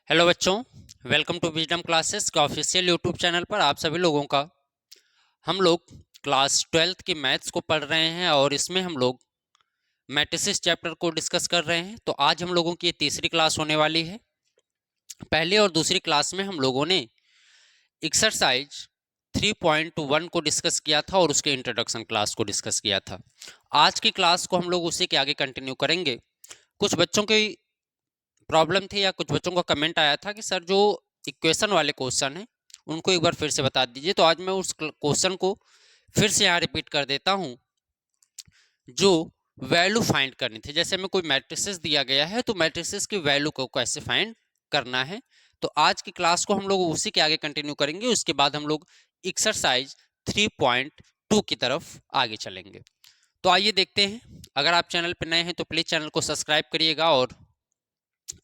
Hello बच्चों, welcome to wisdom classes का official YouTube channel पर आप सभी लोगों का। हम लोग क्लास 12th की मैथ्स को पढ़ रहे हैं और इसमें हम लोग मैट्रिसेस चैप्टर को डिस्कस कर रहे हैं। तो आज हम लोगों की ये तीसरी क्लास होने वाली है। पहली और दूसरी क्लास में हम लोगों ने एक्सरसाइज 3.1 को डिस्कस किया था और उसके इंट्रोडक्शन क्लास को डिस्कस किया था। आज की क्लास को हम लोग उसी के आगे कंटिन्यू करेंगे। कुछ बच्चों की प्रॉब्लम थी या कुछ बच्चों का कमेंट आया था कि सर जो इक्वेशन वाले क्वेश्चन हैं उनको एक बार फिर से बता दीजिए। तो आज मैं उस क्वेश्चन को फिर से यहाँ रिपीट कर देता हूँ। जो वैल्यू फाइंड करनी थी, जैसे हमें कोई मैट्रिसेस दिया गया है तो मैट्रिसेस की वैल्यू को कैसे फाइंड करना है, तो आज की क्लास को हम लोग उसी के आगे कंटिन्यू करेंगे। उसके बाद हम लोग एक्सरसाइज 3.2 की तरफ आगे चलेंगे। तो आइए देखते हैं। अगर आप चैनल पर नए हैं तो प्लीज़ चैनल को सब्सक्राइब करिएगा और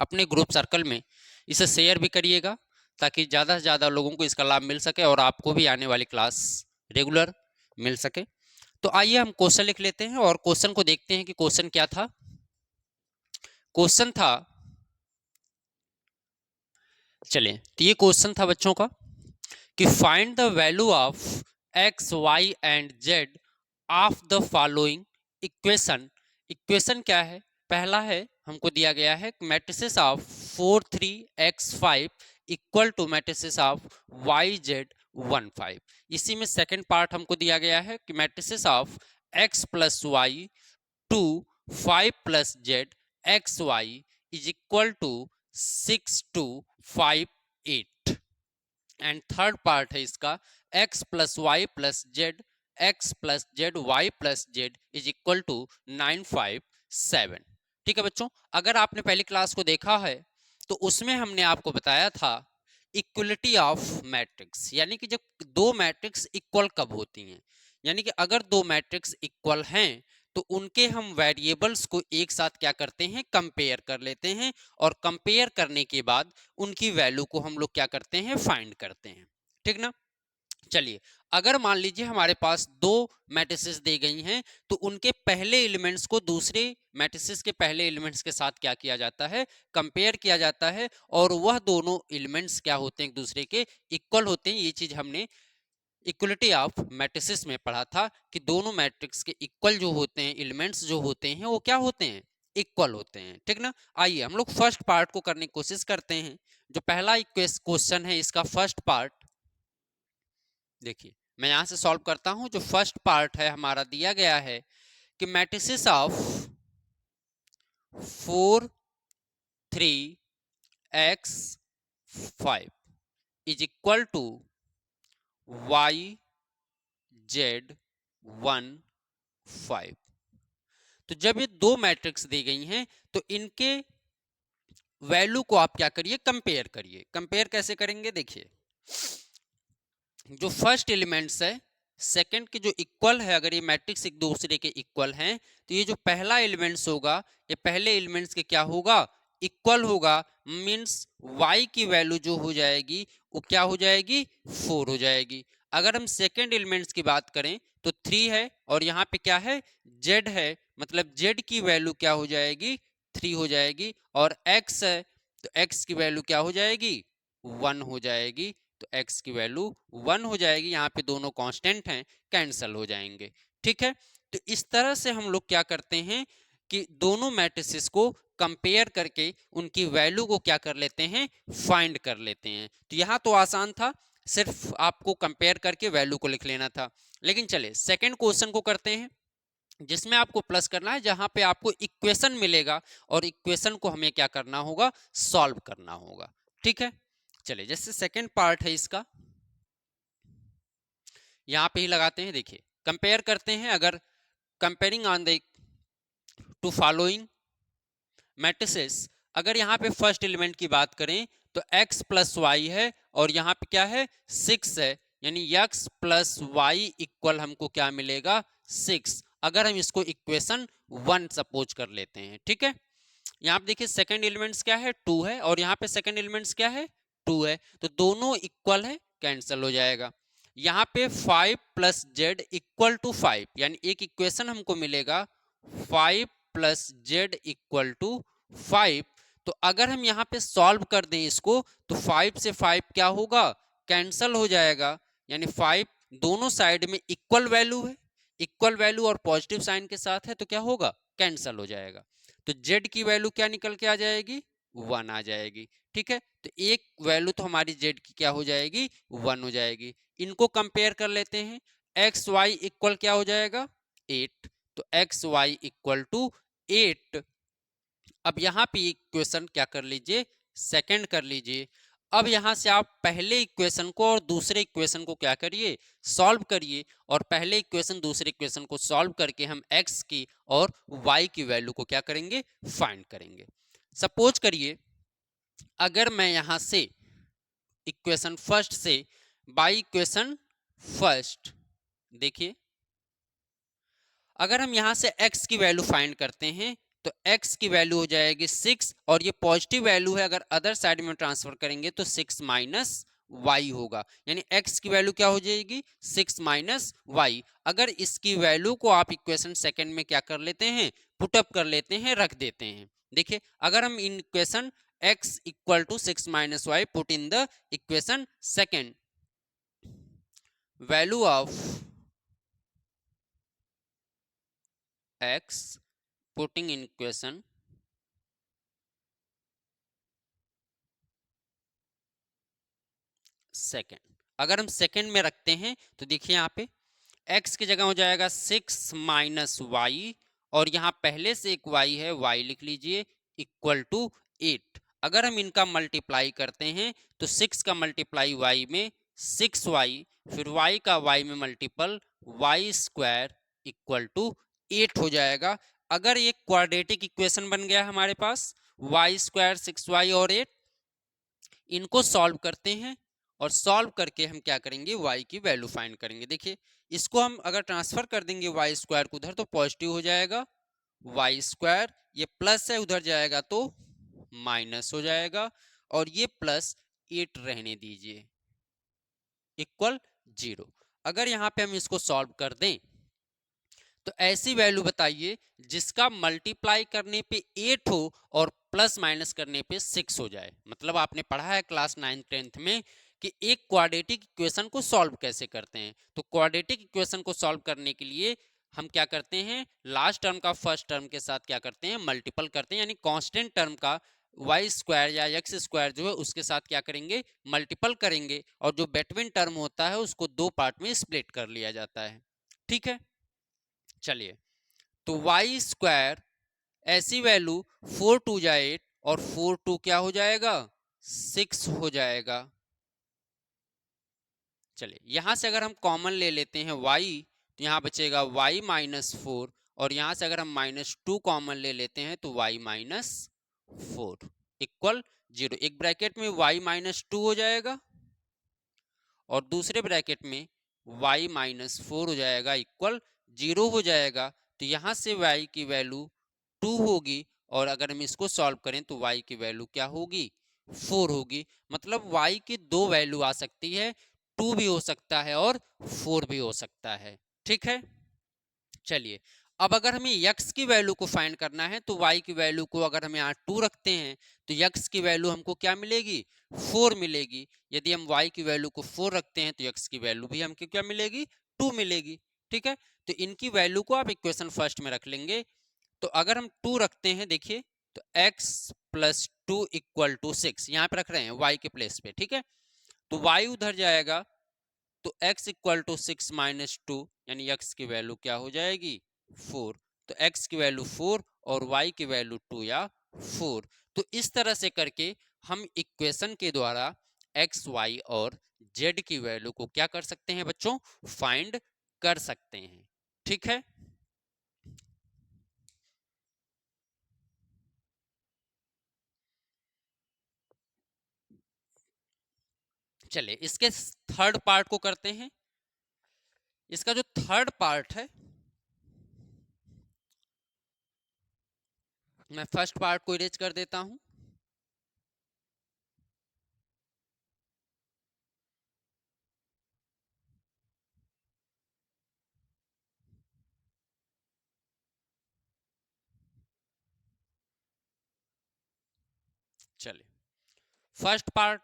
अपने ग्रुप सर्कल में इसे शेयर भी करिएगा ताकि ज़्यादा से ज़्यादा लोगों को इसका लाभ मिल सके और आपको भी आने वाली क्लास रेगुलर मिल सके। तो आइए हम क्वेश्चन लिख लेते हैं और क्वेश्चन को देखते हैं कि क्वेश्चन क्या था। क्वेश्चन था, चलिए, तो ये क्वेश्चन था बच्चों का कि find the value of x y and z of the following equation. Equation क्या है? पहला है, हमको दिया गया है matrices of 4 3 x 5 equal to matrices of y z 1 5। इसी में सेकंड पार्ट हमको दिया गया है कि matrices of x plus y 2 5 plus z x y is equal to 6 2 5 8। And third part है इसका x plus y plus z x plus z y plus z is equal to 9 5 7। ठीक है बच्चों, अगर आपने पहली क्लास को देखा है तो उसमें हमने आपको बताया था इक्वलिटी ऑफ मैट्रिक्स, यानी कि जब दो मैट्रिक्स इक्वल कब होती हैं, यानी कि अगर दो मैट्रिक्स इक्वल हैं तो उनके हम वेरिएबल्स को एक साथ क्या करते हैं, कंपेयर कर लेते हैं और कंपेयर करने के बाद उनकी वैल्यू को हम लोग क्या करते हैं, फाइंड करते हैं। ठीक ना? चलिए, अगर मान लीजिए हमारे पास दो मैट्रिसेस दी गई हैं तो उनके पहले एलिमेंट्स को दूसरे मैट्रिसेस के पहले एलिमेंट्स के साथ क्या किया जाता है, कंपेयर किया जाता है और वह दोनों एलिमेंट्स क्या होते हैं, एक दूसरे के इक्वल होते हैं। ये चीज हमने इक्वलिटी ऑफ मैट्रिसेस में पढ़ा था कि दोनों मैट्रिक्स के इक्वल जो होते हैं, एलिमेंट्स जो होते हैं वो क्या होते हैं, इक्वल होते हैं। ठीक ना? आइए हम लोग फर्स्ट पार्ट को करने की कोशिश करते हैं। जो पहला क्वेश्चन है इसका फर्स्ट पार्ट देखिए, मैं यहां से सॉल्व करता हूं। जो फर्स्ट पार्ट है हमारा दिया गया है कि matrices of 4 3 x 5 is equal to y z 1 5। तो जब ये दो मैट्रिक्स दी गई हैं तो इनके वैल्यू को आप क्या करिए, कंपेयर करिए। कंपेयर कैसे करेंगे? देखिए, जो फर्स्ट एलिमेंट्स है सेकंड के जो इक्वल है, अगर ये मैट्रिक्स एक दूसरे के इक्वल हैं तो ये जो पहला एलिमेंट्स होगा ये पहले एलिमेंट्स के क्या होगा, इक्वल होगा। मींस y की वैल्यू जो हो जाएगी वो क्या हो जाएगी, 4 हो जाएगी। अगर हम सेकंड एलिमेंट्स की बात करें तो 3 है और यहाँ पे क्या है, z है, मतलब z की वैल्यू क्या हो जाएगी, 3 हो जाएगी। और x है तो x की वैल्यू क्या हो जाएगी, 1 हो जाएगी। तो x की वैल्यू 1 हो जाएगी। यहाँ पे दोनों कांस्टेंट हैं, कैंसिल हो जाएंगे। ठीक है? तो इस तरह से हम लोग क्या करते हैं कि दोनों मैट्रिसेस को कंपेयर करके उनकी वैल्यू को क्या कर लेते हैं, फाइंड कर लेते हैं। तो यहाँ तो आसान था, सिर्फ आपको कंपेयर करके वैल्यू को लिख लेना था। लेकिन चले सेकेंड क्वेश्चन को करते हैं जिसमें आपको प्लस करना है, जहां पे आपको इक्वेशन मिलेगा और इक्वेशन को हमें क्या करना होगा, सॉल्व करना होगा। ठीक है? चलिए, जैसे सेकेंड पार्ट है इसका, यहां पे ही लगाते हैं। देखिए, कंपेयर करते हैं। अगर comparing on the two following matrices, अगर यहाँ पे फर्स्ट एलिमेंट की बात करें तो x प्लस वाई है और यहाँ पे क्या है, 6 है, यानी x प्लस वाई इक्वल हमको क्या मिलेगा, 6। अगर हम इसको इक्वेशन 1 सपोज कर लेते हैं। ठीक है? यहाँ पे देखिए सेकंड एलिमेंट्स क्या है, 2 है और यहाँ पे सेकंड एलिमेंट्स क्या है, 2 है। तो दोनों इक्वल है, कैंसिल हो जाएगा। यहाँ पे 5 प्लस जेड इक्वल टू 5, यानी एक इक्वेशन हमको मिलेगा 5 प्लस जेड इक्वल टू 5। तो अगर हम यहाँ पे सॉल्व कर दें इसको, तो 5 से 5 क्या होगा, कैंसल हो जाएगा। यानी 5 दोनों साइड में इक्वल वैल्यू है, इक्वल वैल्यू और पॉजिटिव साइन के साथ है, तो क्या होगा, कैंसल हो जाएगा। तो जेड की वैल्यू क्या निकल के आ जाएगी, 1 आ जाएगी। ठीक है, तो एक वैल्यू तो हमारी जेड की क्या हो जाएगी, 1 हो जाएगी। इनको कंपेयर कर लेते हैं। एक्स वाई इक्वल क्या हो जाएगा, 8। तो एक्स वाई इक्वल टू 8। अब यहां पे इक्वेशन क्या कर लीजिए, सेकंड कर लीजिए। अब यहां से आप पहले इक्वेशन को और दूसरे इक्वेशन को क्या करिए, सॉल्व करिए। और पहले इक्वेशन दूसरे इक्वेशन को सॉल्व करके हम x की और y की वैल्यू को क्या करेंगे, फाइंड करेंगे। सपोज करिए अगर मैं यहां से इक्वेशन फर्स्ट से बाई इक्वेशन फर्स्ट, देखिए अगर हम यहां से x की वैल्यू फाइंड करते हैं, तो x की वैल्यू हो जाएगी 6, और ये पॉजिटिव वैल्यू है, अगर अदर साइड में ट्रांसफर करेंगे तो 6 माइनस वाई होगा। यानी x की वैल्यू क्या हो जाएगी, 6 माइनस वाई। अगर इसकी वैल्यू को आप इक्वेशन सेकंड में क्या कर लेते हैं, पुटअप कर लेते हैं, रख देते हैं। देखिए अगर हम इन equation x equal to 6 minus y put in the equation second, value of x putting in equation second, अगर हम सेकेंड में रखते हैं तो देखिए यहाँ पे x की जगह हो जाएगा 6 माइनस वाई, और यहाँ पहले से एक y है, y लिख लीजिए, इक्वल टू 8। अगर हम इनका मल्टीप्लाई करते हैं तो 6 का मल्टीप्लाई y में 6y, फिर y का y में multiple y square equal to 8 हो जाएगा। अगर ये क्वाड्रेटिक इक्वेशन बन गया हमारे पास, y स्क्वायर 6y और 8, इनको सॉल्व करते हैं और सॉल्व करके हम क्या करेंगे, y की वैल्यू फाइंड करेंगे। देखिए इसको हम अगर ट्रांसफर कर देंगे y स्क्वायर को उधर, तो पॉजिटिव हो जाएगा y स्क्वायर, ये प्लस है उधर जाएगा तो माइनस हो जाएगा, और ये प्लस 8 रहने दीजिए, इक्वल 0। अगर यहाँ पे हम इसको सॉल्व कर दें तो ऐसी वैल्यू बताइए जिसका मल्टीप्लाई करने पे 8 हो और प्लस माइनस करने पे 6 हो जाए। मतलब आपने पढ़ा है क्लास 9th 10th में कि एक क्वाड्रेटिक इक्वेशन को सॉल्व कैसे करते हैं। तो क्वाड्रेटिक इक्वेशन को सॉल्व करने के लिए हम क्या करते हैं, लास्ट टर्म का फर्स्ट टर्म के साथ क्या करते हैं, मल्टीपल करते हैं। यानी कांस्टेंट टर्म का वाई स्क्वायर या एक्स स्क्वायर जो है उसके साथ क्या करेंगे, मल्टीपल करेंगे, और जो बिटवीन टर्म होता है उसको दो पार्ट में स्प्लिट कर लिया जाता है। ठीक है, चलिए तो वाई स्क्वायर ऐसी वैल्यू 4 टू जा 8, और 4 टू क्या हो जाएगा, 6 हो जाएगा। चलिए यहां से अगर हम कॉमन ले लेते हैं y, तो यहां बचेगा y माइनस 4, और यहां से अगर हम -2 कॉमन ले लेते हैं तो y माइनस 4 इक्वल 0। एक ब्रैकेट में y माइनस 2 हो जाएगा और दूसरे ब्रैकेट में y माइनस 4 हो जाएगा, इक्वल 0 हो जाएगा। तो यहां से y की वैल्यू 2 होगी, और अगर हम इसको सॉल्व करें तो y की वैल्यू क्या होगी, 4 होगी। मतलब y की दो वैल्यू आ सकती है, 2 भी हो सकता है और 4 भी हो सकता है। ठीक है, चलिए अब अगर हमें x की वैल्यू को फाइंड करना है तो y की वैल्यू को अगर हम यहाँ 2 रखते हैं तो x की वैल्यू हमको क्या मिलेगी, 4 मिलेगी। यदि हम y की वैल्यू को 4 रखते हैं तो x की वैल्यू भी हमको क्या मिलेगी, 2 मिलेगी। ठीक है, तो इनकी वैल्यू को आप इक्वेशन फर्स्ट में रख लेंगे। तो अगर हम 2 रखते हैं, देखिए तो x प्लस 2 इक्वल टू 6 यहाँ पे रख रहे हैं y के प्लेस पे। ठीक है, तो y उधर जाएगा तो x इक्वल टू 6 माइनस 2, यानी x की वैल्यू क्या हो जाएगी, 4। तो x की वैल्यू 4 और y की वैल्यू 2 या 4। तो इस तरह से करके हम इक्वेशन के द्वारा x, y और z की वैल्यू को क्या कर सकते हैं बच्चों, फाइंड कर सकते हैं। ठीक है, चलिए इसके थर्ड पार्ट को करते हैं। इसका जो थर्ड पार्ट है, मैं फर्स्ट पार्ट को इरेज कर देता हूं। चलिए, फर्स्ट पार्ट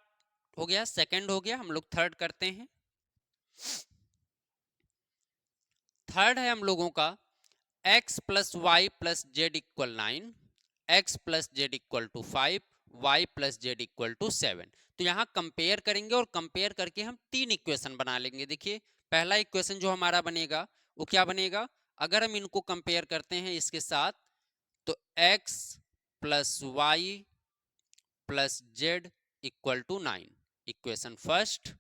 हो गया, सेकंड हो गया, हम लोग थर्ड करते हैं। थर्ड है हम लोगों का x plus y plus z equal 9, x plus z equal to 5, y plus z equal to 7। तो यहाँ कंपेयर करेंगे और कंपेयर करके हम तीन इक्वेशन बना लेंगे। देखिए, पहला इक्वेशन जो हमारा बनेगा वो क्या बनेगा, अगर हम इनको कंपेयर करते हैं इसके साथ, तो x plus y plus z equal to 9, equation first.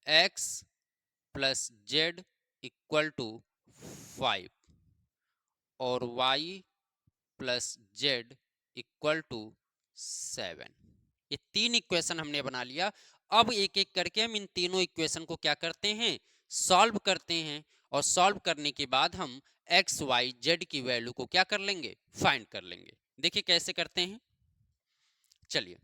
x plus z equal to 5 और y plus z equal to 7। ये तीन इक्वेशन हमने बना लिया। अब एक एक करके हम इन तीनों इक्वेशन को क्या करते हैं, सॉल्व करते हैं, और सॉल्व करने के बाद हम एक्स वाई जेड की वैल्यू को क्या कर लेंगे, फाइंड कर लेंगे। देखिए कैसे करते हैं। चलिए,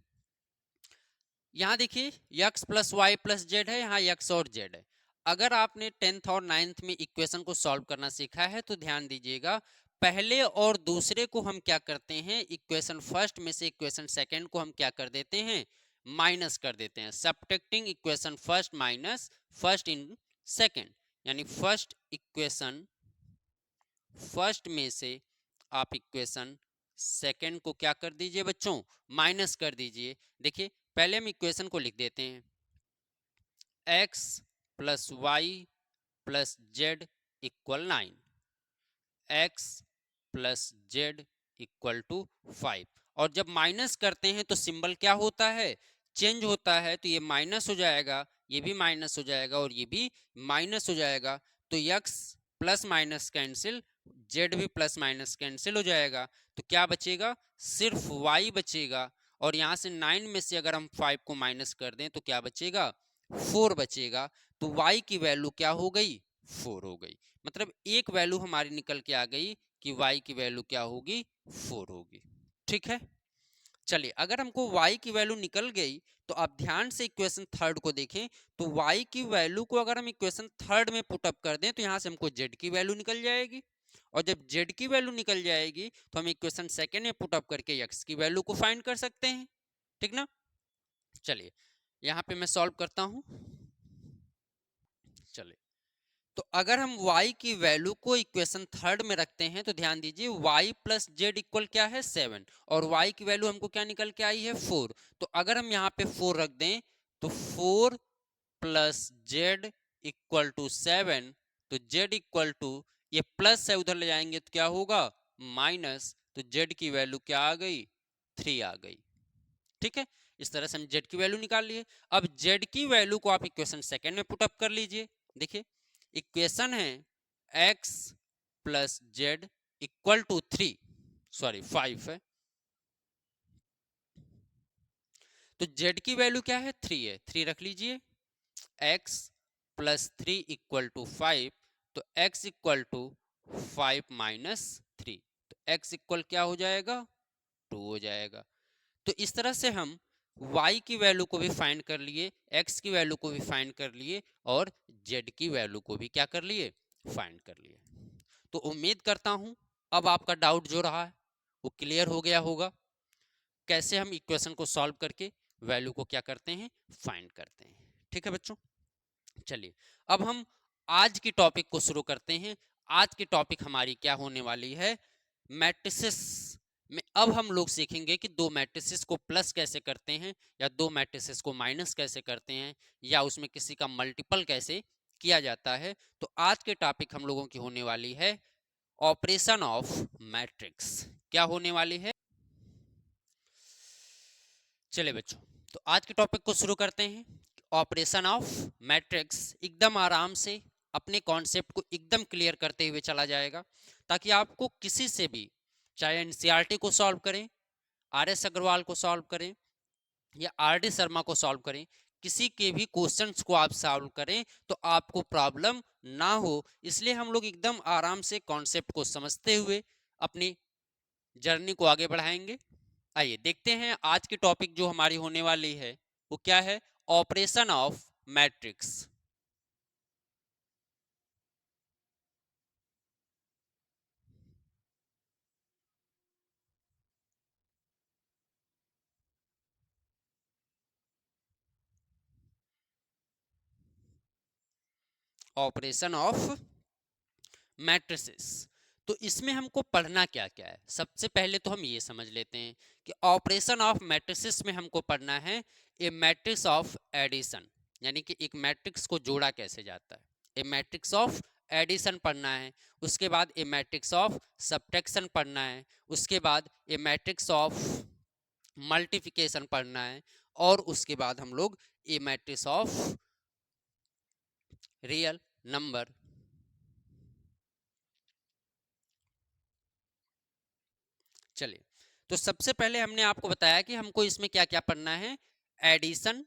यहां देखिए x plus y plus z है, यहाँ x और z है। अगर आपने 10th और 9th में इक्वेशन को सॉल्व करना सीखा है तो ध्यान दीजिएगा, पहले और दूसरे को हम क्या करते हैं, इक्वेशन फर्स्ट में से इक्वेशन सेकंड को हम क्या कर देते हैं, माइनस कर देते हैं। Subtracting equation first minus first in second, यानी फर्स्ट इक्वेशन फर्स्ट में से आप इक्वेशन सेकंड को क्या कर दीजिए बच्चों, माइनस कर दीजिए। देखिए पहले हम इक्वेशन को लिख देते हैं, x plus y plus z equal 9, x plus z equal to 5। और जब माइनस करते हैं तो सिंबल क्या होता है, चेंज होता है। तो ये माइनस हो जाएगा, ये भी माइनस हो जाएगा और ये भी माइनस हो जाएगा। तो x plus minus cancel, Z भी प्लस माइनस कैंसिल हो जाएगा। तो क्या बचेगा, सिर्फ y बचेगा। और यहाँ से 9 में से अगर हम 5 को माइनस कर दें तो क्या बचेगा, 4 बचेगा। तो y की वैल्यू क्या हो गई, 4 हो गई। मतलब एक वैल्यू हमारी निकल के आ गई कि y की वैल्यू क्या होगी, 4 होगी। ठीक है। चलिए, अगर हमको y की वैल्यू निकल गई तो आप ध्यान से इक्वेशन थर्ड को देखें। तो y की वैल्यू को अगर हम इक्वेशन थर्ड में पुट अप कर दें तो यहां से हमको z की वैल्यू निकल जाएगी। और जब z की वैल्यू निकल जाएगी तो हम इक्वेशन सेकेंड में पुट अप करके x की वैल्यू को फाइंड कर सकते हैं। ठीक ना। चलिए, यहां पे मैं सॉल्व करता हूं। चलिए, तो अगर हम y की वैल्यू को इक्वेशन थर्ड में रखते हैं तो ध्यान दीजिए y प्लस जेड इक्वल क्या है, 7, और y की वैल्यू हमको क्या निकल के आई है, 4। तो अगर हम यहाँ पे 4 रख दें तो 4 प्लस जेड इक्वल टू 7, तो जेड इक्वल टू, ये प्लस है उधर ले जाएंगे तो क्या होगा, माइनस। तो जेड की वैल्यू क्या आ गई, 3 आ गई। ठीक है, इस तरह से हम जेड की वैल्यू निकाल लिए। अब जेड की वैल्यू को आप इक्वेशन सेकंड में पुट अप कर लीजिए। देखिए इक्वेशन है x plus z equal to 3, sorry 5 है। तो z की वैल्यू क्या है, 3 है, 3 रख लीजिए। x प्लस 3 इक्वल टू 5, तो x इक्वल टू 5 माइनस 3, तो x इक्वल क्या हो जाएगा, 2 हो जाएगा। तो इस तरह से हम y की वैल्यू को भी फाइंड कर लिए, x की वैल्यू को भी फाइंड कर लिए, और z की वैल्यू को भी क्या कर लिए, फाइंड कर लिए। तो उम्मीद करता हूं अब आपका डाउट जो रहा है वो क्लियर हो गया होगा, कैसे हम इक्वेशन को सॉल्व करके वैल्यू को क्या करते हैं, फाइंड करते हैं। ठीक है बच्चों। चलिए, अब हम आज की टॉपिक को शुरू करते हैं। आज की टॉपिक हमारी क्या होने वाली है, मैट्रिसेस में। अब हम लोग सीखेंगे कि दो मैट्रिसेस को प्लस कैसे करते हैं, या दो मैट्रिसेस को माइनस कैसे करते हैं, या उसमें किसी का मल्टीपल कैसे किया जाता है। तो आज के टॉपिक हम लोगों की होने वाली है ऑपरेशन ऑफ मैट्रिक्स। क्या होने वाली है, चलिए बच्चों, तो आज के टॉपिक को शुरू करते हैं। ऑपरेशन ऑफ मैट्रिक्स एकदम आराम से अपने कॉन्सेप्ट को एकदम क्लियर करते हुए चला जाएगा, ताकि आपको किसी से भी, चाहे एनसीईआरटी को सॉल्व करें, आरएस अग्रवाल को सॉल्व करें, या आरडी शर्मा को सॉल्व करें, किसी के भी क्वेश्चंस को आप सॉल्व करें तो आपको प्रॉब्लम ना हो। इसलिए हम लोग एकदम आराम से कॉन्सेप्ट को समझते हुए अपनी जर्नी को आगे बढ़ाएंगे। आइए देखते हैं आज की टॉपिक जो हमारी होने वाली है वो क्या है, operation of matrix. Operation of matrices. तो इसमें हमको पढ़ना क्या क्या है, सबसे पहले तो हम ये समझ लेते हैं कि ऑपरेशन ऑफ मैट्रिसेस में हमको पढ़ना है ए मैट्रिक्स ऑफ एडिशन, यानी कि एक मैट्रिक्स को जोड़ा कैसे जाता है, ए मैट्रिक्स ऑफ एडिशन पढ़ना है। उसके बाद ए मैट्रिक्स ऑफ सब्ट्रैक्शन पढ़ना है। उसके बाद ए मैट्रिक्स ऑफ मल्टीप्लिकेशन पढ़ना है। और उसके बाद हम लोग ए मैट्रिक्स ऑफ रियल नंबर। चलिए, तो सबसे पहले हमने आपको बताया कि हमको इसमें क्या क्या पढ़ना है, एडिशन,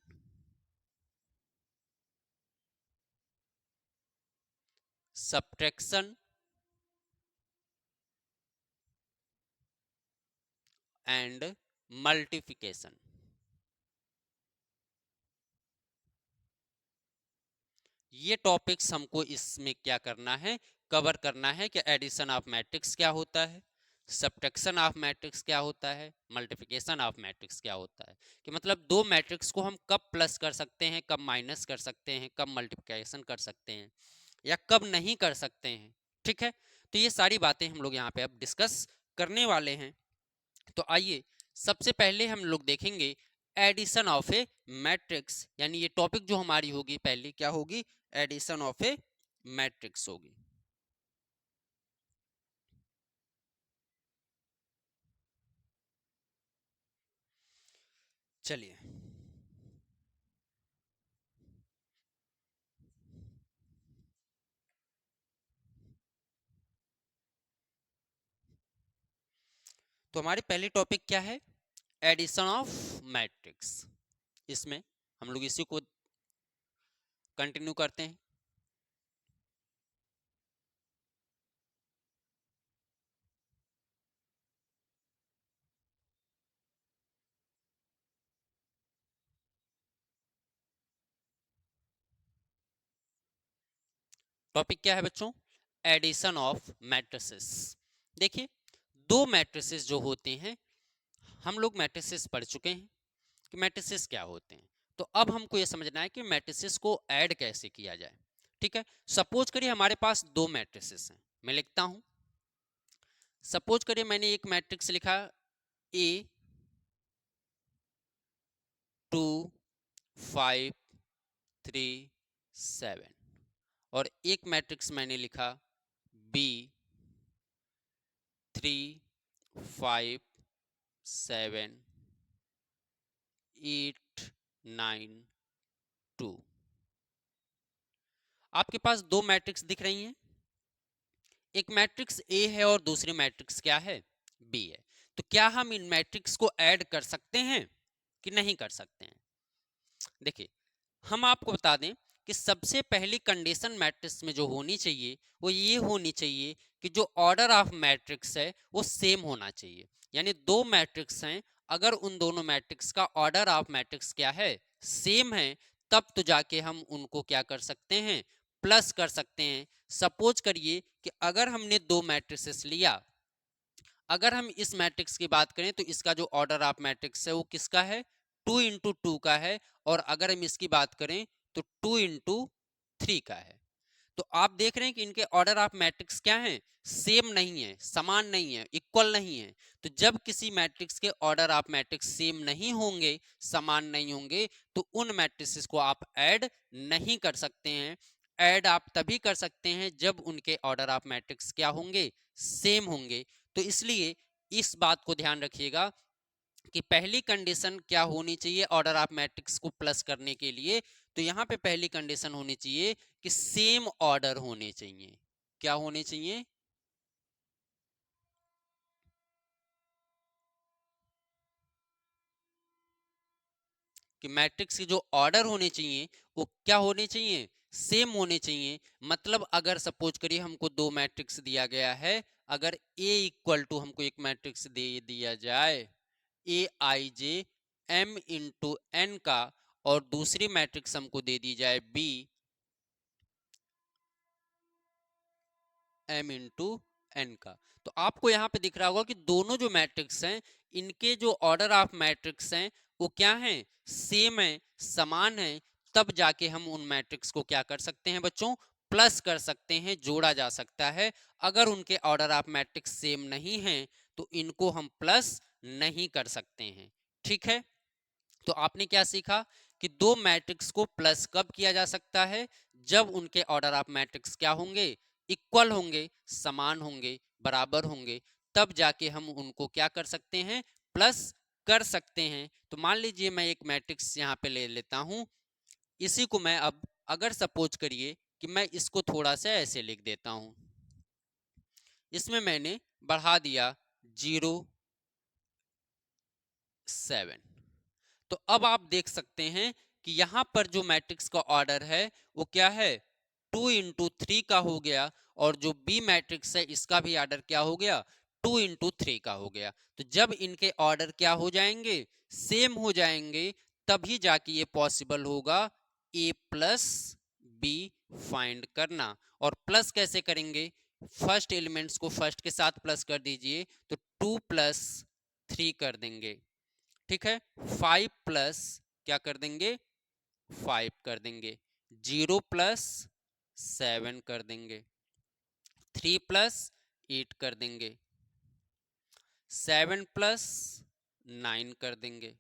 सब्ट्रैक्शन एंड मल्टीप्लिकेशन। ये टॉपिक्स हमको इसमें क्या करना है, कवर करना है कि एडिशन ऑफ मैट्रिक्स क्या होता है, सब्ट्रैक्शन ऑफ मैट्रिक्स क्या होता है, मल्टीप्लिकेशन ऑफ मैट्रिक्स क्या होता है, कि मतलब दो मैट्रिक्स को हम कब प्लस कर सकते हैं, कब माइनस कर सकते हैं, कब मल्टीप्लिकेशन कर सकते हैं या कब नहीं कर सकते हैं। ठीक है, तो ये सारी बातें हम लोग यहाँ पे अब डिस्कस करने वाले हैं। तो आइए सबसे पहले हम लोग देखेंगे एडिशन ऑफ ए मैट्रिक्स, यानी ये टॉपिक जो हमारी होगी पहली क्या होगी, एडिशन ऑफ ए मैट्रिक्स होगी। चलिए, तो हमारी पहली टॉपिक क्या है, एडिशन ऑफ मैट्रिक्स। इसमें हम लोग इसी को कंटिन्यू करते हैं। टॉपिक क्या है बच्चों, एडिशन ऑफ मैट्रिसेस। देखिए, दो मैट्रिसेस जो होते हैं, हम लोग मैट्रिसेस पढ़ चुके हैं कि मैट्रिसेस क्या होते हैं। तो अब हमको ये समझना है कि मैट्रिसेस को ऐड कैसे किया जाए। ठीक है, सपोज करिए हमारे पास दो मैट्रिसेस हैं, मैं लिखता हूं। सपोज करिए मैंने एक मैट्रिक्स लिखा ए 2 5 3 7, और एक मैट्रिक्स मैंने लिखा बी 3 5 7 8 9 2। आपके पास दो मैट्रिक्स दिख रही हैं, एक मैट्रिक्स ए है और दूसरी मैट्रिक्स क्या है, बी है। तो क्या हम इन मैट्रिक्स को ऐड कर सकते हैं कि नहीं कर सकते हैं। देखिए, हम आपको बता दें कि सबसे पहली कंडीशन मैट्रिक्स में जो होनी चाहिए वो ये होनी चाहिए कि जो ऑर्डर ऑफ मैट्रिक्स है वो सेम होना चाहिए। यानी दो मैट्रिक्स हैं, अगर उन दोनों मैट्रिक्स का ऑर्डर ऑफ मैट्रिक्स क्या है, सेम है, तब तो जाके हम उनको क्या कर सकते हैं, प्लस कर सकते हैं। सपोज करिए कि अगर हमने दो मैट्रिसेस लिया, अगर हम इस मैट्रिक्स की बात करें तो इसका जो ऑर्डर ऑफ मैट्रिक्स है वो किसका है, 2 × 2 का है। और अगर हम इसकी बात करें तो 2 × 3 का है। तो आप देख रहे हैं कि इनके ऑर्डर ऑफ मैट्रिक्स क्या हैं, सेम नहीं है, समान नहीं है, इक्वल नहीं है। तो जब किसी मैट्रिक्स के ऑर्डर ऑफ मैट्रिक्स सेम नहीं होंगे, समान नहीं होंगे, तो उन मैट्रिक्स को आप ऐड नहीं कर सकते हैं। ऐड आप तभी कर सकते हैं जब उनके ऑर्डर ऑफ मैट्रिक्स क्या होंगे, सेम होंगे। तो इसलिए इस बात को ध्यान रखिएगा कि पहली कंडीशन क्या होनी चाहिए ऑर्डर ऑफ मैट्रिक्स को प्लस करने के लिए। तो यहां पे पहली कंडीशन होनी चाहिए कि सेम ऑर्डर होने चाहिए। क्या होने चाहिए, कि मैट्रिक्स के जो ऑर्डर होने चाहिए वो क्या होने चाहिए, सेम होने चाहिए। मतलब अगर सपोज करिए हमको दो मैट्रिक्स दिया गया है, अगर ए इक्वल टू हमको एक मैट्रिक्स दे दिया जाए ए आई जे एम इंटू एन का, और दूसरी मैट्रिक्स हमको दे दी जाए बी एम इंटू एन का, तो आपको यहां पे दिख रहा होगा कि दोनों जो मैट्रिक्स हैं इनके जो ऑर्डर ऑफ मैट्रिक्स हैं वो क्या हैं, सेम है, समान है। तब जाके हम उन मैट्रिक्स को क्या कर सकते हैं बच्चों, प्लस कर सकते हैं, जोड़ा जा सकता है। अगर उनके ऑर्डर ऑफ मैट्रिक्स सेम नहीं हैं तो इनको हम प्लस नहीं कर सकते हैं। ठीक है, तो आपने क्या सीखा कि दो मैट्रिक्स को प्लस कब किया जा सकता है, जब उनके ऑर्डर ऑफ मैट्रिक्स क्या होंगे, इक्वल होंगे, समान होंगे, बराबर होंगे, तब जाके हम उनको क्या कर सकते हैं, प्लस कर सकते हैं। तो मान लीजिए मैं एक मैट्रिक्स यहाँ पे ले लेता हूं, इसी को मैं अब अगर सपोज करिए कि मैं इसको थोड़ा सा ऐसे लिख देता हूं, इसमें मैंने बढ़ा दिया 0 7। तो अब आप देख सकते हैं कि यहां पर जो मैट्रिक्स का ऑर्डर है वो क्या है, 2 into 3 का हो गया, और जो बी मैट्रिक्स है इसका भी ऑर्डर क्या हो गया, 2 into 3 का हो गया। तो जब इनके ऑर्डर क्या हो जाएंगे, सेम हो जाएंगे, तभी जाके ये पॉसिबल होगा ए प्लस बी फाइंड करना। और प्लस कैसे करेंगे, फर्स्ट एलिमेंट्स को फर्स्ट के साथ प्लस कर दीजिए, तो 2 + 3 कर देंगे। ठीक है, 5 प्लस क्या कर देंगे, 5 कर देंगे, 0 + 7 कर देंगे, 3 + 8 कर देंगे, 7 + 9 कर देंगे,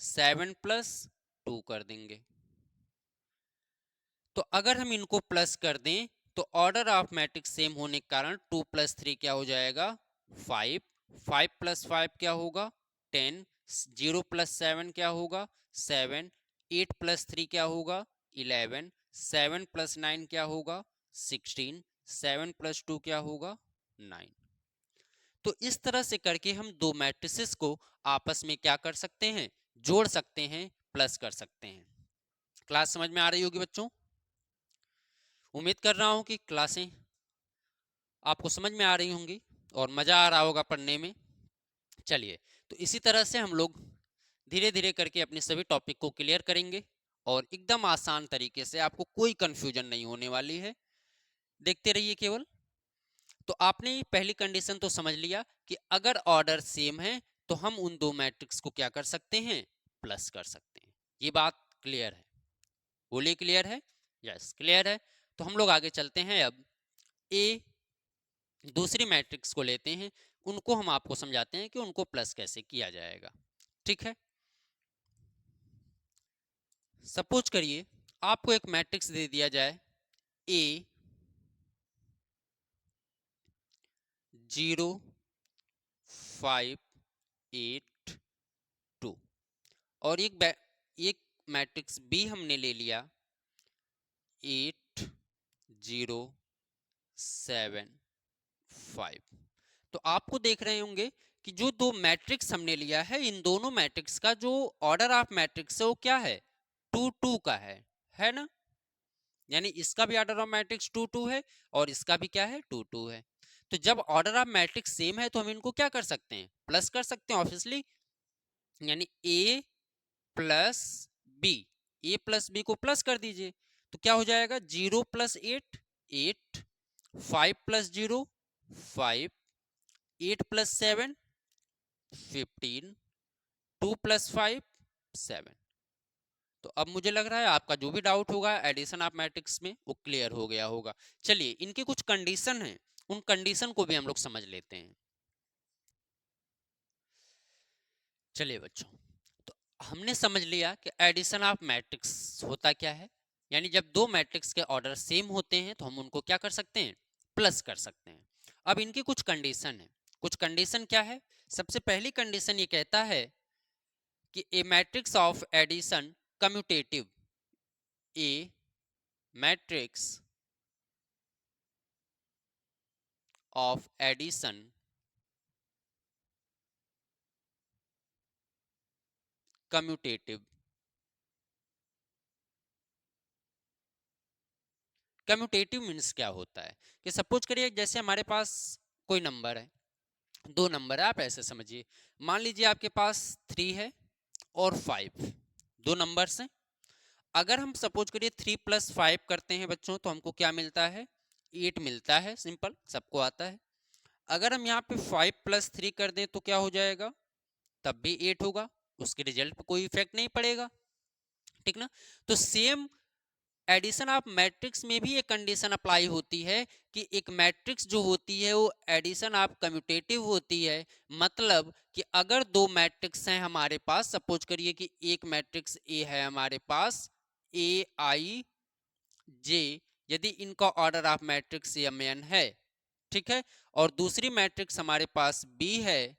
7 + 2 कर देंगे। तो अगर हम इनको प्लस कर दें तो ऑर्डर ऑफ मैट्रिक्स सेम होने के कारण 2 + 3 क्या हो जाएगा, 5, 5 + 5 क्या होगा, 10, 0 + 7 क्या होगा, 7, 8 + 3 क्या होगा, 11, 7 + 9 क्या होगा, 16, 7 + 2 क्या होगा, 9। तो इस तरह से करके हम दो मैट्रिसेस को आपस में क्या कर सकते हैं, जोड़ सकते हैं, प्लस कर सकते हैं। क्लास समझ में आ रही होगी बच्चों? उम्मीद कर रहा हूं कि क्लासें आपको समझ में आ रही होंगी और मजा आ रहा होगा पढ़ने में। चलिए, तो इसी तरह से हम लोग धीरे धीरे करके अपने सभी टॉपिक को क्लियर करेंगे और एकदम आसान तरीके से, आपको कोई कंफ्यूजन नहीं होने वाली है। देखते रहिए केवल। तो आपने पहली कंडीशन तो समझ लिया कि अगर ऑर्डर सेम है तो हम उन दो मैट्रिक्स को क्या कर सकते हैं, प्लस कर सकते हैं। ये बात क्लियर है? बोलिए क्लियर है? यस क्लियर है। तो हम लोग आगे चलते हैं। अब ए दूसरी मैट्रिक्स को लेते हैं, उनको हम आपको समझाते हैं कि उनको प्लस कैसे किया जाएगा। ठीक है, सपोज करिए आपको एक मैट्रिक्स दे दिया जाए ए 0 5 8 2, और एक मैट्रिक्स बी हमने ले लिया 8 0 7 5। तो आपको देख रहे होंगे कि जो दो मैट्रिक्स हमने लिया है, इन दोनों मैट्रिक्स का जो ऑर्डर ऑफ मैट्रिक्स है वो क्या है, 2 2 का है ना। यानी इसका भी ऑर्डर ऑफ मैट्रिक्स 2 2 है और इसका भी क्या है, 2 2 है। तो जब ऑर्डर ऑफ मैट्रिक्स सेम है तो हम इनको क्या कर सकते हैं, प्लस कर सकते हैं ऑब्वियसली। यानी ए प्लस बी, ए प्लस बी को प्लस कर दीजिए, तो क्या हो जाएगा, 0 + 8 8, 5 + 0 5, 8 + 7 15, 2 + 5 7। तो अब मुझे लग रहा है आपका जो भी डाउट होगा एडिशन ऑफ मैट्रिक्स में वो क्लियर हो गया होगा। चलिए, इनकी कुछ कंडीशन है, उन कंडीशन को भी हम लोग समझ लेते हैं। चलिए बच्चों, तो हमने समझ लिया कि एडिशन ऑफ मैट्रिक्स होता क्या है। यानी जब दो मैट्रिक्स के ऑर्डर सेम होते हैं तो हम उनको क्या कर सकते हैं, प्लस कर सकते हैं। अब इनकी कुछ कंडीशन है। कुछ कंडीशन क्या है, सबसे पहली कंडीशन ये कहता है कि A matrix of addition commutative, A matrix of addition commutative. Commutative means क्या होता है कि सपोज करिए जैसे हमारे पास कोई नंबर है, दो नंबर है, आप ऐसे समझिए। मान लीजिए आपके पास 3 है और 5, दो नंबर्स हैं। अगर हम सपोज करिए 3 + 5 करते हैं बच्चों तो हमको क्या मिलता है, 8 मिलता है। सिंपल, सबको आता है। अगर हम यहाँ पे 5 + 3 कर दें तो क्या हो जाएगा, तब भी 8 होगा, उसके रिजल्ट पे कोई इफेक्ट नहीं पड़ेगा। ठीक ना। तो सेम एडिशन ऑफ मैट्रिक्स में भी एक कंडीशन अप्लाई होती है कि एक मैट्रिक्स जो होती है वो एडिशन ऑफ कम्यूटेटिव होती है। मतलब कि अगर दो मैट्रिक्स हैं हमारे पास, सपोज करिए कि एक मैट्रिक्स ए है हमारे पास, ए आई जे, यदि इनका order of matrix m n है, ठीक है, और दूसरी मैट्रिक्स हमारे पास बी है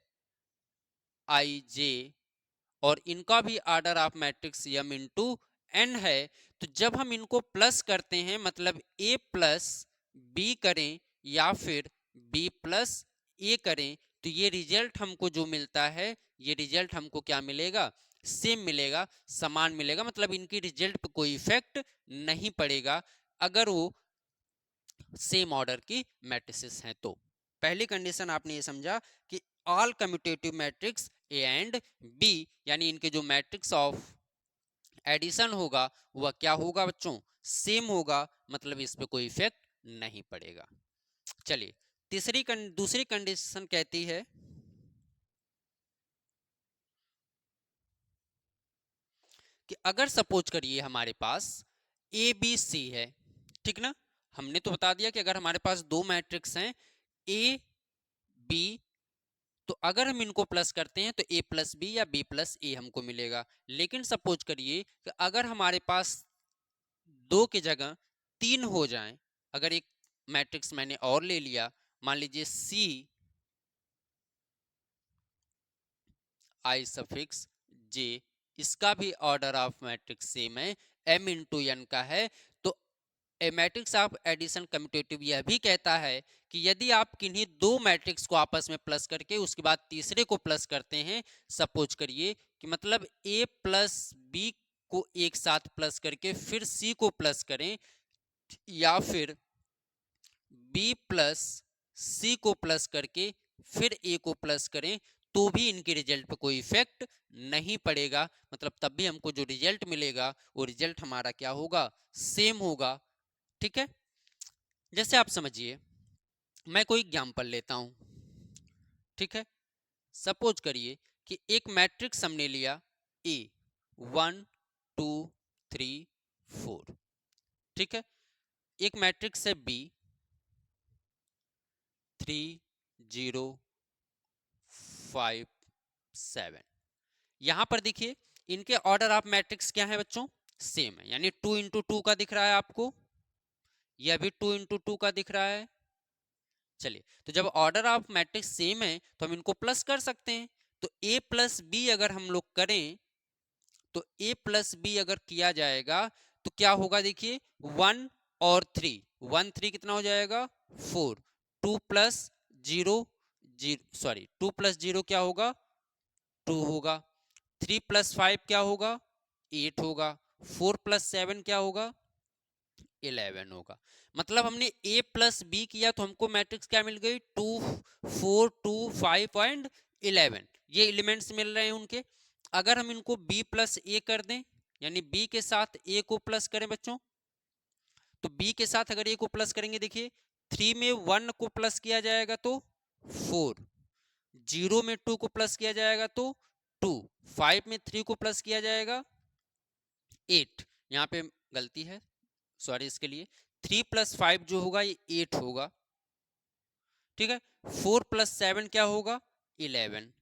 आई जे, और इनका भी order of matrix m into n है, तो जब हम इनको प्लस करते हैं, मतलब a प्लस बी करें या फिर b प्लस ए करें, तो ये रिजल्ट हमको जो मिलता है, ये रिजल्ट हमको क्या मिलेगा, सेम मिलेगा, समान मिलेगा। मतलब इनकी रिजल्ट पे कोई इफेक्ट नहीं पड़ेगा अगर वो सेम ऑर्डर की मैट्रिसेस हैं। तो पहली कंडीशन आपने ये समझा कि all commutative matrix a and b, यानी इनके जो मैट्रिक्स ऑफ एडिशन होगा वह क्या होगा बच्चों, सेम होगा, मतलब इस पे कोई इफेक्ट नहीं पड़ेगा। चलिए दूसरी कंडीशन कहती है कि अगर सपोज करिए हमारे पास ए बी सी है, ठीक ना, हमने तो बता दिया कि अगर हमारे पास दो मैट्रिक्स हैं ए बी, तो अगर हम इनको प्लस करते हैं तो a प्लस बी या b प्लस ए हमको मिलेगा। लेकिन सपोज करिए कि अगर हमारे पास दो के जगह तीन हो जाएं, अगर एक मैट्रिक्स मैंने और ले लिया, मान लीजिए सी आई सफिक्स जे, इसका भी ऑर्डर ऑफ मैट्रिक्स सेम है, m इंटू एन का है, तो ए मैट्रिक्स ऑफ एडिशन कम्यूटेटिव यह भी कहता है कि यदि आप किन्हीं दो मैट्रिक्स को आपस में प्लस करके उसके बाद तीसरे को प्लस करते हैं, सपोज करिए कि मतलब a प्लस बी को एक साथ प्लस करके फिर c को प्लस करें, या फिर b प्लस सी को प्लस करके फिर a को प्लस करें, तो भी इनके रिजल्ट पे कोई इफेक्ट नहीं पड़ेगा। मतलब तब भी हमको जो रिजल्ट मिलेगा वो रिजल्ट हमारा क्या होगा, सेम होगा। ठीक है, जैसे आप समझिए, मैं कोई एग्जाम्पल लेता हूं, ठीक है, सपोज करिए कि एक मैट्रिक्स हमने लिया ए 1 2 3 4, ठीक है, एक मैट्रिक्स है बी 3 0 5 7। यहां पर देखिए इनके ऑर्डर ऑफ मैट्रिक्स क्या है बच्चों, सेम है, यानी 2 इंटू 2 का दिख रहा है आपको, यह भी 2 इंटू 2 का दिख रहा है। चलिए, तो जब ऑर्डर ऑफ मैट्रिक्स सेम है तो हम इनको प्लस कर सकते हैं। तो a प्लस बी अगर हम लोग करें, तो a प्लस बी अगर किया जाएगा तो क्या होगा, देखिए 1 और 3, 1 3 कितना हो जाएगा 4, 2 प्लस 0 जीरो, सॉरी 2 प्लस 0 क्या होगा 2 होगा, 3 प्लस 5 क्या होगा 8 होगा, 4 प्लस 7 क्या होगा 11 होगा। मतलब हमने a प्लस बी किया तो हमको मैट्रिक्स क्या मिल गई, 2 4 2 5 एंड 11, ये एलिमेंट्स मिल रहे हैं उनके। अगर हम इनको b प्लस ए कर दें, यानी b के साथ a को प्लस करें बच्चों, तो b के साथ अगर a को प्लस करेंगे, देखिए 3 में 1 को प्लस किया जाएगा तो 4, 0 में 2 को प्लस किया जाएगा तो 2, 5 में 3 को प्लस किया जाएगा 8, यहाँ पे गलती है, सॉरी इसके लिए, 3 प्लस 5 जो होगा ये 8 होगा, ठीक है, 4 प्लस 7 क्या होगा 11।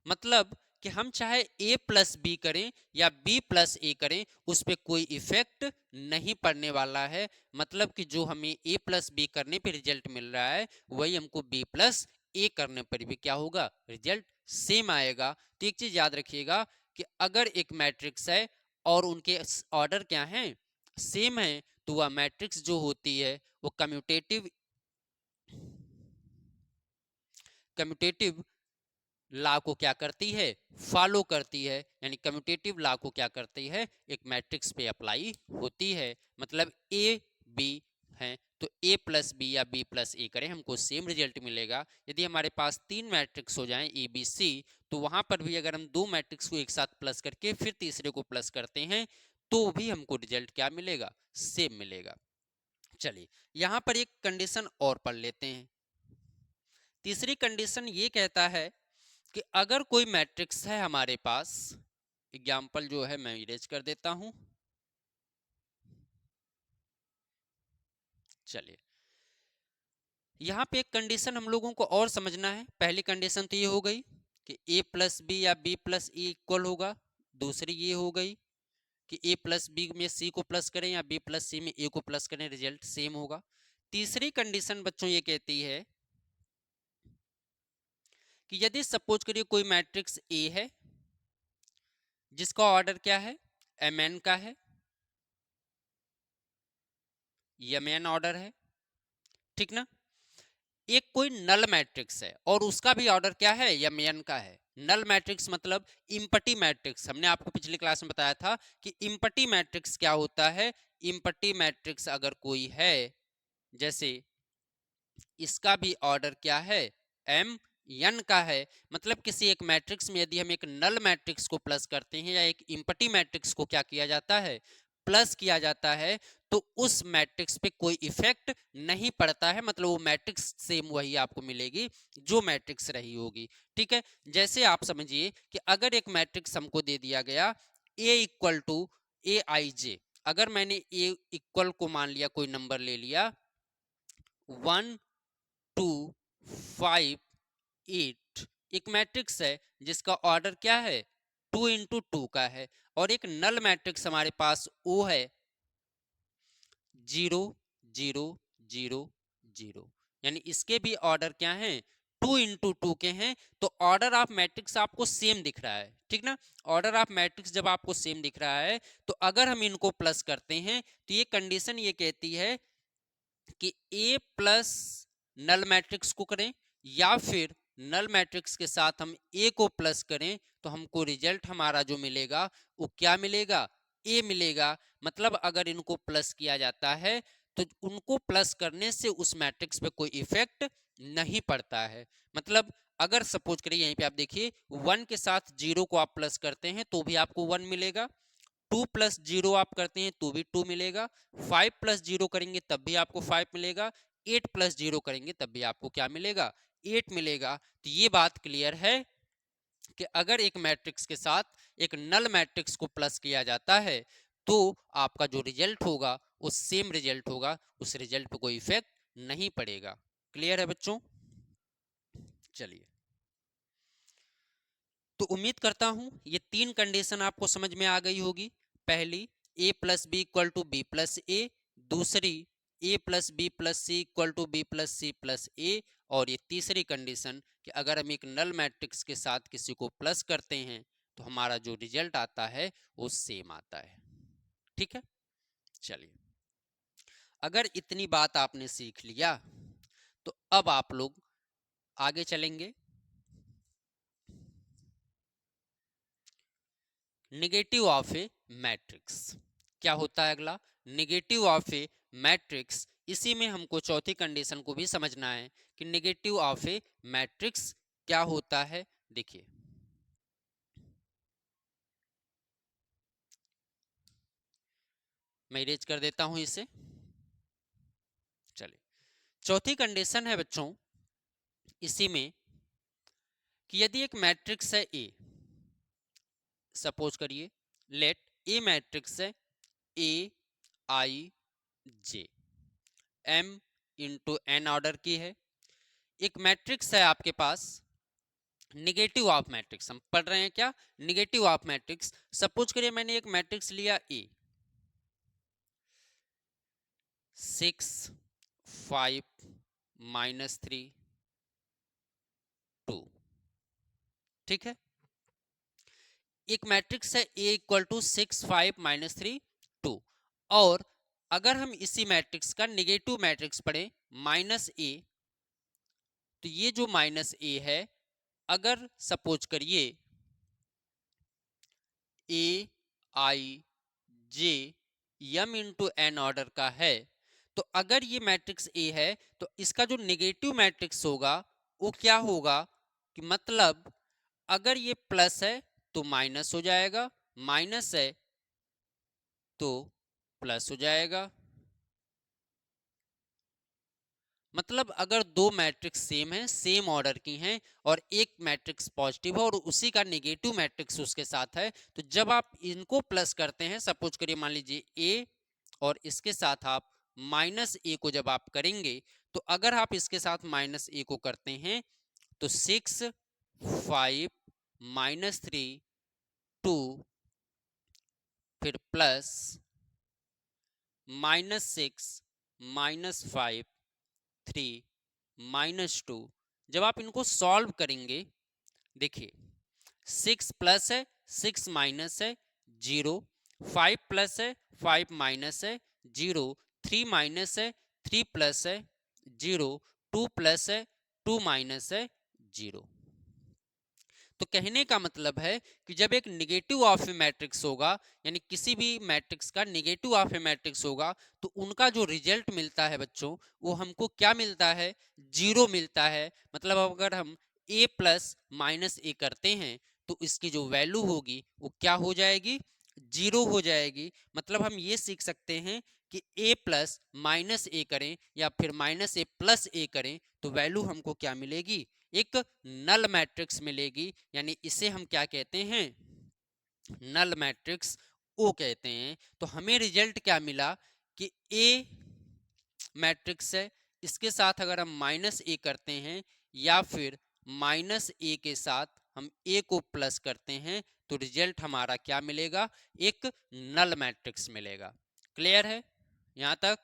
मतलब कि हम चाहे a प्लस बी करें या b प्लस ए करें, उस पर कोई इफेक्ट नहीं पड़ने वाला है। मतलब कि जो हमें a प्लस बी करने पे रिजल्ट मिल रहा है वही हमको b प्लस ए करने पर भी क्या होगा, रिजल्ट सेम आएगा। तो एक चीज याद रखिएगा कि अगर एक मैट्रिक्स है और उनके ऑर्डर क्या है, सेम है, तो वह मैट्रिक्स जो होती है वो कम्यूटेटिव लॉ को क्या करती है, फॉलो करती है, यानी कम्यूटेटिव लॉ को क्या करती है, एक मैट्रिक्स पे अप्लाई होती है। मतलब ए बी है तो a प्लस बी या b प्लस ए करें हमको सेम रिजल्ट मिलेगा। यदि हमारे पास तीन मैट्रिक्स हो जाएं ए बी सी, तो वहां पर भी अगर हम दो मैट्रिक्स को एक साथ प्लस करके फिर तीसरे को प्लस करते हैं तो भी हमको रिजल्ट क्या मिलेगा, सेम मिलेगा। चलिए, यहां पर एक कंडीशन और पढ़ लेते हैं। तीसरी कंडीशन ये कहता है कि अगर कोई मैट्रिक्स है हमारे पास, एग्जाम्पल जो है मैं इरेज कर देता हूं, चलिए, यहाँ पे एक कंडीशन हम लोगों को और समझना है। पहली कंडीशन तो ये हो गई कि a प्लस बी या b प्लस ए इक्वल होगा। दूसरी ये हो गई कि a प्लस बी में c को प्लस करें या b प्लस सी में a को प्लस करें, रिजल्ट सेम होगा। तीसरी कंडीशन बच्चों ये कहती है कि यदि सपोज करिए कोई मैट्रिक्स a है जिसका ऑर्डर क्या है, mn का है, mn ऑर्डर है, ठीक ना। एक कोई नल मैट्रिक्स है और उसका भी ऑर्डर क्या है, mn का है। नल मैट्रिक्स मतलब इम्पटी मैट्रिक्स। हमने आपको पिछली क्लास में बताया था कि इम्पटी मैट्रिक्स क्या होता है। इम्पटी मैट्रिक्स अगर कोई है, जैसे इसका भी ऑर्डर क्या है, m n का है, मतलब किसी एक मैट्रिक्स में यदि हम एक नल मैट्रिक्स को प्लस करते हैं या एक इम्पटी मैट्रिक्स को क्या किया जाता है, प्लस किया जाता है, तो उस मैट्रिक्स पे कोई इफेक्ट नहीं पड़ता है। मतलब वो मैट्रिक्स सेम वही आपको मिलेगी जो मैट्रिक्स रही होगी, ठीक है। जैसे आप समझिए कि अगर एक मैट्रिक्स हमको दे दिया गया a इक्वल टू ए आई जे, अगर मैंने a इक्वल को मान लिया, कोई नंबर ले लिया 1 2 5 8, एक मैट्रिक्स है जिसका ऑर्डर क्या है, 2 इंटू 2 का है, और एक नल मैट्रिक्स हमारे पास ओ है 0 0 0 0, यानी इसके भी ऑर्डर क्या है, 2 इंटू 2 के हैं। तो ऑर्डर ऑफ मैट्रिक्स आपको सेम दिख रहा है, ठीक ना। ऑर्डर ऑफ मैट्रिक्स जब आपको सेम दिख रहा है, तो अगर हम इनको प्लस करते हैं तो ये कंडीशन ये कहती है कि ए प्लस नल मैट्रिक्स को करें या फिर नल मैट्रिक्स के साथ हम ए को प्लस करें, तो हमको रिजल्ट हमारा जो मिलेगा वो क्या मिलेगा, ए मिलेगा। मतलब अगर इनको प्लस किया जाता है तो उनको प्लस करने से उस मैट्रिक्स पे कोई इफेक्ट नहीं पड़ता है। मतलब अगर सपोज करिए यहीं पे आप देखिए 1 के साथ 0 को आप प्लस करते हैं तो भी आपको 1 मिलेगा, 2 प्लस 0 आप करते हैं तो भी 2 मिलेगा, 5 प्लस 0 करेंगे तब भी आपको 5 मिलेगा, 8 प्लस 0 करेंगे तब भी आपको क्या मिलेगा, 8 मिलेगा। तो ये बात क्लियर है कि अगर एक मैट्रिक्स के साथ एक नल मैट्रिक्स को प्लस किया जाता है तो आपका जो रिजल्ट होगा वो सेम रिजल्ट होगा, उस रिजल्ट पे कोई इफेक्ट नहीं पड़ेगा। क्लियर है बच्चों। चलिए, तो उम्मीद करता हूं ये 3 कंडीशन आपको समझ में आ गई होगी। पहली, a plus B equal to B plus A. दूसरी, a plus B plus C equal to B plus C plus A. और ये तीसरी कंडीशन कि अगर हम एक नल मैट्रिक्स के साथ किसी को प्लस करते हैं तो हमारा जो रिजल्ट आता है वो सेम आता है, ठीक है। चलिए, अगर इतनी बात आपने सीख लिया तो अब आप लोग आगे चलेंगे। निगेटिव ऑफ ए मैट्रिक्स क्या होता है अगला, निगेटिव ऑफ ए मैट्रिक्स। इसी में हमको चौथी कंडीशन को भी समझना है कि निगेटिव ऑफ ए मैट्रिक्स क्या होता है। देखिए, मैं इरेज कर देता हूं इसे। चलिए, चौथी कंडीशन है बच्चों इसी में कि यदि एक मैट्रिक्स है ए, सपोज करिए लेट ए मैट्रिक्स है ए आई जे, एम इंटू एन ऑर्डर की है। एक मैट्रिक्स है आपके पास निगेटिव ऑफ मैट्रिक्स, हम पढ़ रहे हैं क्या, निगेटिव ऑफ मैट्रिक्स। सपोज करिए मैंने एक मैट्रिक्स लिया ए 6 5 -3 2, ठीक है। एक मैट्रिक्स है ए इक्वल टू 6 5 -3 2, और अगर हम इसी मैट्रिक्स का निगेटिव मैट्रिक्स पढ़ें माइनस ए, तो ये जो माइनस ए है, अगर सपोज करिए ए आई जे यम इंटू एन ऑर्डर का है, तो अगर ये मैट्रिक्स ए है तो इसका जो निगेटिव मैट्रिक्स होगा वो क्या होगा, कि मतलब अगर ये प्लस है तो माइनस हो जाएगा, माइनस है तो प्लस हो जाएगा। मतलब अगर दो मैट्रिक्स सेम है, सेम ऑर्डर की हैं, और एक मैट्रिक्स पॉजिटिव है और उसी का नेगेटिव मैट्रिक्स उसके साथ है, तो जब आप इनको प्लस करते हैं, सपोज करिए मान लीजिए ए और इसके साथ आप माइनस ए को जब आप करेंगे तो अगर आप इसके साथ माइनस ए को करते हैं तो 6 5 -3 2 फिर प्लस -6 -5 3 -2। जब आप इनको सॉल्व करेंगे, देखिए 6 प्लस है 6 माइनस है 0, 5 प्लस है 5 माइनस है 0, 3 माइनस है 3 प्लस है 0, 2 प्लस है 2 माइनस है 0। तो कहने का मतलब है कि जब एक निगेटिव ऑफ ए मैट्रिक्स होगा, यानी किसी भी मैट्रिक्स का निगेटिव ऑफ ए मैट्रिक्स होगा, तो उनका जो रिजल्ट मिलता है बच्चों, वो हमको क्या मिलता है? 0 मिलता है। मतलब अगर हम a प्लस माइनस ए करते हैं तो इसकी जो वैल्यू होगी वो क्या हो जाएगी? 0 हो जाएगी। मतलब हम ये सीख सकते हैं कि a प्लस माइनस ए करें या फिर माइनस ए प्लस ए करें तो वैल्यू हमको क्या मिलेगी? एक नल मैट्रिक्स मिलेगी। यानी इसे हम क्या कहते हैं? नल मैट्रिक्स ओ कहते हैं। तो हमें रिजल्ट क्या मिला कि ए मैट्रिक्स है, इसके साथ अगर हम माइनस ए करते हैं या फिर माइनस ए के साथ हम ए को प्लस करते हैं तो रिजल्ट हमारा क्या मिलेगा? एक नल मैट्रिक्स मिलेगा। क्लियर है यहां तक?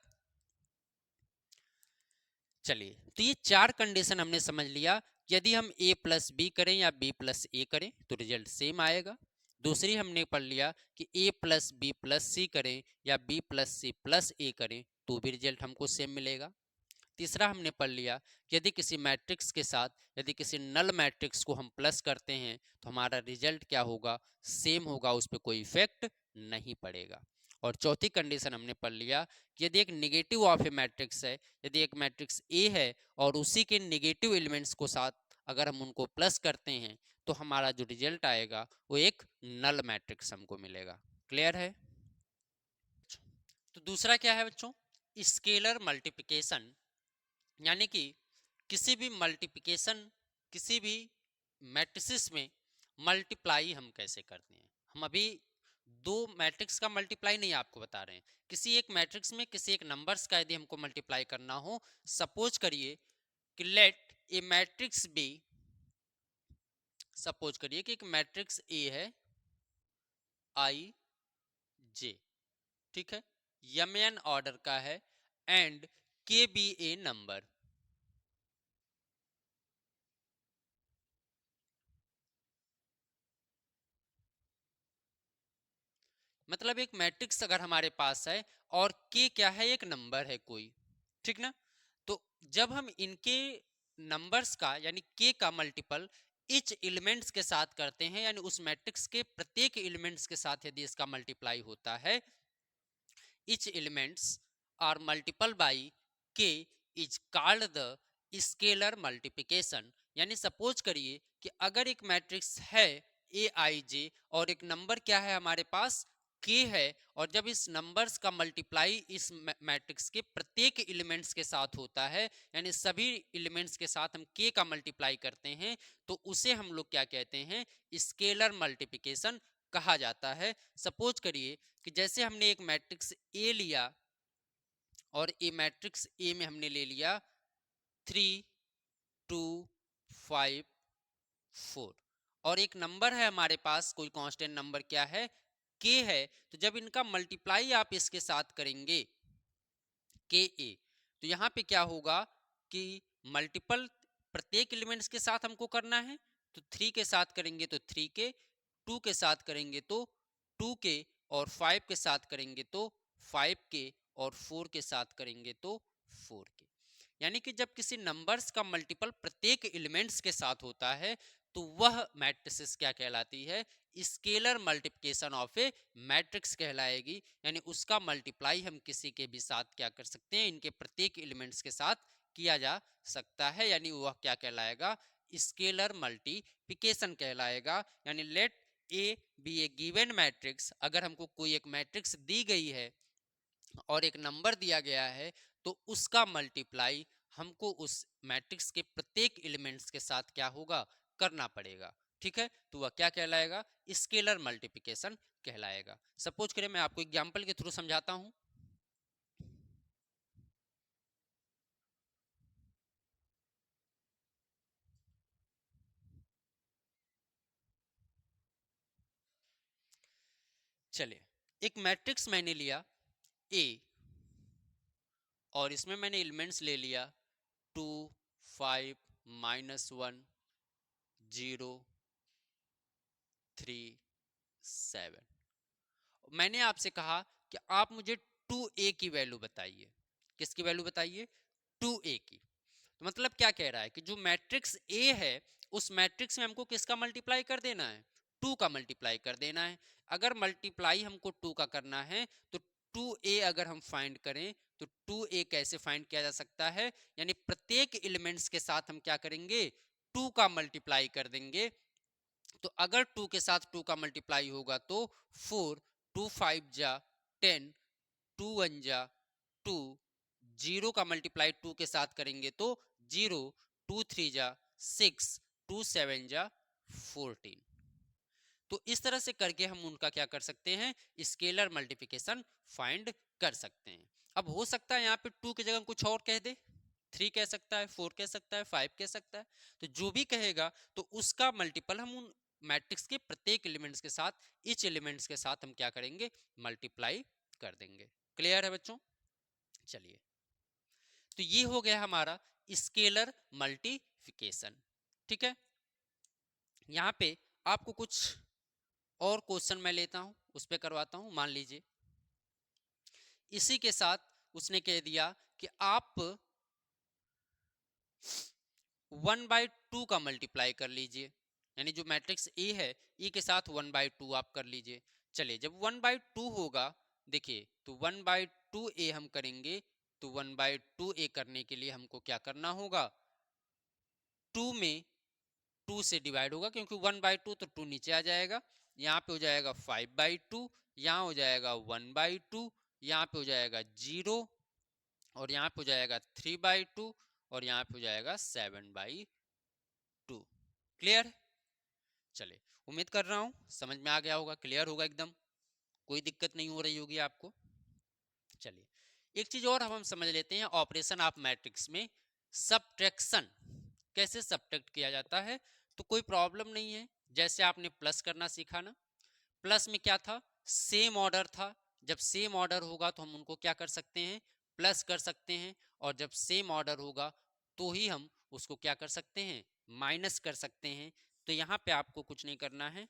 चलिए, तो ये 4 कंडीशन हमने समझ लिया। यदि हम a प्लस बी करें या b प्लस ए करें तो रिजल्ट सेम आएगा। दूसरी हमने पढ़ लिया कि a प्लस बी प्लस सी करें या b प्लस सी प्लस ए करें तो भी रिजल्ट हमको सेम मिलेगा। तीसरा हमने पढ़ लिया कि यदि किसी मैट्रिक्स के साथ यदि किसी नल मैट्रिक्स को हम प्लस करते हैं तो हमारा रिजल्ट क्या होगा? सेम होगा, उस पर कोई इफेक्ट नहीं पड़ेगा। और चौथी कंडीशन हमने पढ़ लिया कि यदि एक निगेटिव ऑफ ए मैट्रिक्स है, यदि एक मैट्रिक्स ए है और उसी के निगेटिव एलिमेंट्स को साथ अगर हम उनको प्लस करते हैं तो हमारा जो रिजल्ट आएगा वो एक नल मैट्रिक्स हमको मिलेगा। क्लियर है? तो दूसरा क्या है बच्चों? Scalar multiplication. यानी कि किसी भी मल्टीप्लिकेशन, किसी भी मैट्रिसेस में मल्टीप्लाई हम कैसे करते हैं। हम अभी दो मैट्रिक्स का मल्टीप्लाई नहीं आपको बता रहे हैं, किसी एक मैट्रिक्स में किसी एक नंबर्स का यदि हमको मल्टीप्लाई करना हो। सपोज करिए कि लेट ए मैट्रिक्स बी, सपोज करिए कि एक मैट्रिक्स ए है आई जे, ठीक है, यम एन ऑर्डर का है एंड के बी ए नंबर। मतलब एक मैट्रिक्स अगर हमारे पास है और के क्या है? एक नंबर है कोई, ठीक ना। तो जब हम इनके नंबर्स का यानी के का मल्टीपल इच एलिमेंट्स के साथ करते हैं, यानी उस मैट्रिक्स के प्रत्येक एलिमेंट्स के साथ यदि इसका मल्टीप्लाई होता है, each elements are multiple by K is called the scalar multiplication. यानी सपोज करिए कि अगर एक मैट्रिक्स है ए आई जे और एक नंबर क्या है हमारे पास? के है, और जब इस नंबर्स का मल्टीप्लाई इस मैट्रिक्स के प्रत्येक एलिमेंट्स के साथ होता है, यानी सभी एलिमेंट्स के साथ हम के का मल्टीप्लाई करते हैं, तो उसे हम लोग क्या कहते हैं? स्केलर मल्टीप्लिकेशन कहा जाता है। सपोज करिए कि जैसे हमने एक मैट्रिक्स ए लिया और ए मैट्रिक्स ए में हमने ले लिया 3 2 5 4 और एक नंबर है हमारे पास, कोई कांस्टेंट नंबर क्या है? के है। तो जब इनका मल्टीप्लाई आप इसके साथ करेंगे के ए, तो यहाँ पे क्या होगा कि मल्टीपल प्रत्येक एलिमेंट्स के साथ हमको करना है। तो 3 के साथ करेंगे तो 3 के, 2 के साथ करेंगे तो 2 के, और 5 के साथ करेंगे तो 5 के, और 4 के साथ करेंगे तो 4 के। यानी कि जब किसी नंबर्स का मल्टीपल प्रत्येक एलिमेंट्स के साथ होता है तो वह मैट्रिक्स क्या कहलाती है? Scalar multiplication of a matrix कहलाएगी। यानी उसका मल्टीप्लाई हम किसी के भी साथ क्या कर सकते हैं? इनके प्रत्येक एलिमेंट्स के साथ किया जा सकता है, यानी वह क्या कहलाएगा? स्केलर मल्टीप्लिकेशन कहलाएगा। यानी let a b a given matrix, अगर हमको कोई एक मैट्रिक्स दी गई है और एक नंबर दिया गया है तो उसका मल्टीप्लाई हमको उस मैट्रिक्स के प्रत्येक एलिमेंट्स के साथ क्या होगा? करना पड़ेगा। ठीक है, तो वह क्या कहलाएगा? स्केलर मल्टीप्लिकेशन कहलाएगा। सपोज करें मैं आपको एग्जांपल के थ्रू समझाता हूं। चलिए, एक मैट्रिक्स मैंने लिया ए और इसमें मैंने एलिमेंट्स ले लिया 2, 5, -1, 0, 3, 7। मैंने आपसे कहा कि आप मुझे 2a की वैल्यू बताइए। किसकी वैल्यू बताइए? 2a की। तो मतलब क्या कह रहा है कि जो मैट्रिक्स ए है उस मैट्रिक्स में हमको किसका मल्टीप्लाई कर देना है? 2 का मल्टीप्लाई कर देना है। अगर मल्टीप्लाई हमको 2 का करना है तो 2a अगर हम फाइंड करें तो 2a कैसे फाइंड किया जा सकता है? यानी प्रत्येक एलिमेंट्स के साथ हम क्या करेंगे? 2 का मल्टीप्लाई कर देंगे। तो अगर 2 के साथ 2 का मल्टीप्लाई होगा तो 4, 2 5 जा 10, 2 1 जा 2, 0 का मल्टीप्लाई 2 के साथ करेंगे तो 0, 2 3 जा 6, 2 7 जा 14। तो इस तरह से करके हम उनका क्या कर सकते हैं? स्केलर मल्टीप्लिकेशन फाइंड कर सकते हैं। अब हो सकता है यहाँ पे 2 की जगह कुछ और कह दे, 3 कह सकता है, 4 कह सकता है, 5 कह सकता है। तो जो भी कहेगा तो उसका मल्टीपल हम उन मैट्रिक्स के प्रत्येक एलिमेंट्स के साथ, ईच एलिमेंट्स के साथ हम क्या करेंगे? मल्टीप्लाई कर देंगे। क्लियर है बच्चों? चलिए, तो ये हो गया हमारा स्केलर मल्टीप्लिकेशन। ठीक है, यहाँ पे आपको कुछ और क्वेश्चन मैं लेता हूं, उस पर करवाता हूं। मान लीजिए इसी के साथ उसने कह दिया कि आप 1/2 का मल्टीप्लाई कर लीजिए, यानी जो मैट्रिक्स ए है ए के साथ 1/2 आप कर लीजिए। चलिए, जब 1/2 होगा, देखिए तो 1/2 हम करेंगे तो 1/2 करने के लिए हमको क्या करना होगा? 2 में 2 से डिवाइड होगा, क्योंकि 1/2 तो 2 नीचे आ जाएगा। यहाँ पे हो जाएगा 5/2, यहाँ हो जाएगा 1/2, यहाँ पे हो जाएगा 0 और यहाँ पे हो जाएगा 3/2 और यहाँ पे हो जाएगा 7/2। क्लियर? चले, उम्मीद कर रहा हूं समझ में आ गया होगा, क्लियर होगा एकदम, कोई दिक्कत नहीं हो रही होगी आपको। चलिए, एक चीज और हम समझ लेते हैं, ऑपरेशन ऑफ मैट्रिक्स में सब्ट्रैक्शन कैसे सब्ट्रैक्ट किया जाता है। तो कोई प्रॉब्लम नहीं है, जैसे आपने प्लस करना सीखा ना, प्लस में क्या था? सेम ऑर्डर था। जब सेम ऑर्डर होगा तो हम उनको क्या कर सकते हैं? प्लस कर सकते हैं। और जब सेम ऑर्डर होगा तो ही हम उसको क्या कर सकते हैं? माइनस कर सकते हैं। तो यहाँ पे आपको कुछ नहीं करना है,